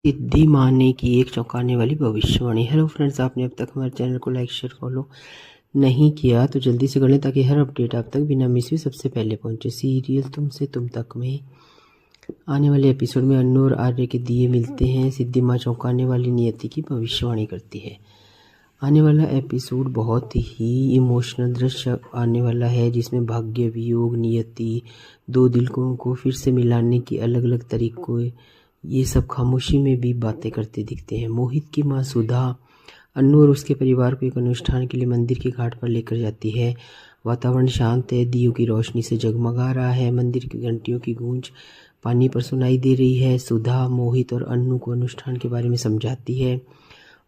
सिद्धि माँ ने की एक चौंकाने वाली भविष्यवाणी। हेलो फ्रेंड्स, आपने अब तक हमारे चैनल को लाइक शेयर फॉलो नहीं किया तो जल्दी से कर लें ताकि हर अपडेट आप तक बिना मिस हुए सबसे पहले पहुंचे। सीरियल तुमसे तुम तक में आने वाले एपिसोड में अन्नू और आर्य के दिए मिलते हैं। सिद्धि माँ चौंकाने वाली नियति की भविष्यवाणी करती है। आने वाला एपिसोड बहुत ही इमोशनल दृश्य आने वाला है, जिसमें भाग्य, वियोग, नियति, दो दिलों को फिर से मिलाने की अलग अलग तरीकों, ये सब खामोशी में भी बातें करते दिखते हैं। मोहित की मां सुधा अन्नू और उसके परिवार को एक अनुष्ठान के लिए मंदिर के घाट पर लेकर जाती है। वातावरण शांत है, दियों की रोशनी से जगमगा रहा है, मंदिर की घंटियों की गूंज पानी पर सुनाई दे रही है। सुधा मोहित और अन्नू को अनुष्ठान के बारे में समझाती है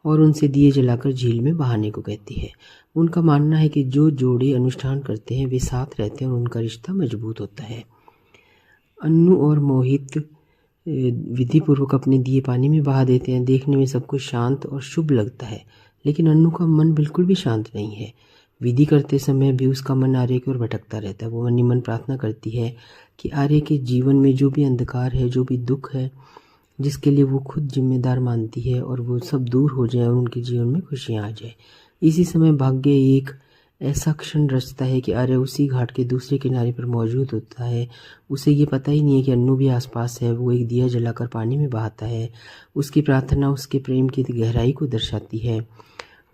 और उनसे दिए जलाकर झील में बहाने को कहती है। उनका मानना है कि जो जोड़े अनुष्ठान करते हैं वे साथ रहते हैं और उनका रिश्ता मजबूत होता है। अन्नू और मोहित विधि पूर्वक अपने दिए पानी में बहा देते हैं। देखने में सब कुछ शांत और शुभ लगता है, लेकिन अन्नू का मन बिल्कुल भी शांत नहीं है। विधि करते समय भी उसका मन आर्य की ओर भटकता रहता है। वो मन ही मन प्रार्थना करती है कि आर्य के जीवन में जो भी अंधकार है, जो भी दुख है, जिसके लिए वो खुद जिम्मेदार मानती है, और वो सब दूर हो जाए और उनके जीवन में खुशियाँ आ जाए। इसी समय भाग्य एक ऐसा क्षण रचता है कि आर्य उसी घाट के दूसरे किनारे पर मौजूद होता है। उसे ये पता ही नहीं है कि अन्नू भी आसपास है। वो एक दिया जलाकर पानी में बहाता है। उसकी प्रार्थना उसके प्रेम की गहराई को दर्शाती है।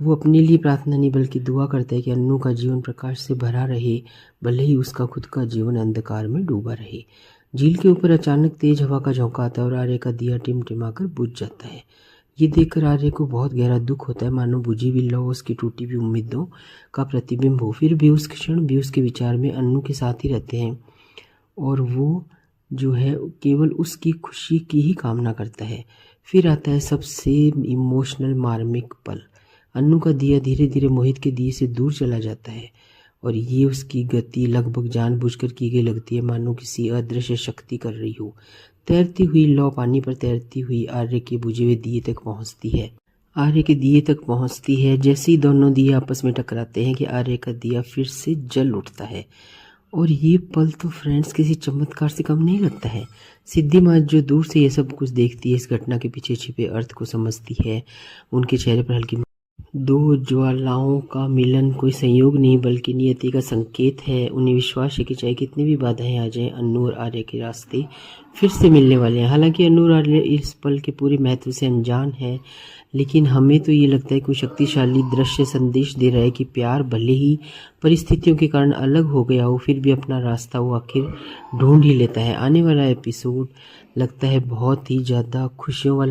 वो अपने लिए प्रार्थना नहीं बल्कि दुआ करता है कि अन्नू का जीवन प्रकाश से भरा रहे, भले ही उसका खुद का जीवन अंधकार में डूबा रहे। झील के ऊपर अचानक तेज हवा का झोंका आता है और आर्य का दिया टिमटिमाकर बुझ जाता है। ये देखकर आर्य को बहुत गहरा दुख होता है, मानो बुझी हुई लौ उसकी टूटी हुई उम्मीदों का प्रतिबिंब हो। फिर भी उस क्षण भी उसके विचार में अन्नू के साथ ही रहते हैं और वो जो है केवल उसकी खुशी की ही कामना करता है। फिर आता है सबसे इमोशनल मार्मिक पल। अन्नू का दिया धीरे धीरे मोहित के दिए से दूर चला जाता है और ये उसकी गति लगभग जानबूझकर की गई लगती है, मानो किसी अदृश्य शक्ति कर रही हो। तैरती हुई लौ पानी पर तैरती हुई आर्य के बुझे हुए दिए तक पहुंचती है। आर्य के दिए तक पहुंचती है। जैसे ही दोनों दिए आपस में टकराते हैं कि आर्य का दिया फिर से जल उठता है। और ये पल तो फ्रेंड्स किसी चमत्कार से कम नहीं लगता है। सिद्धि माँ जो दूर से ये सब कुछ देखती है, इस घटना के पीछे छिपे अर्थ को समझती है। उनके चेहरे पर हल्की दो ज्वालाओं का मिलन कोई संयोग नहीं बल्कि नियति का संकेत है। उन्हें विश्वास है कि चाहे कितनी भी बाधाएं आ जाएं, अन्नू और आर्य के रास्ते फिर से मिलने वाले हैं। हालांकि अन्नू और आर्य इस पल के पूरे महत्व से अनजान है, लेकिन हमें तो ये लगता है कि शक्तिशाली दृश्य संदेश दे रहा है कि प्यार भले ही परिस्थितियों के कारण अलग हो गया हो, फिर भी अपना रास्ता वो आखिर ढूंढ ही लेता है। आने वाला एपिसोड लगता है बहुत ही ज़्यादा खुशियों वाला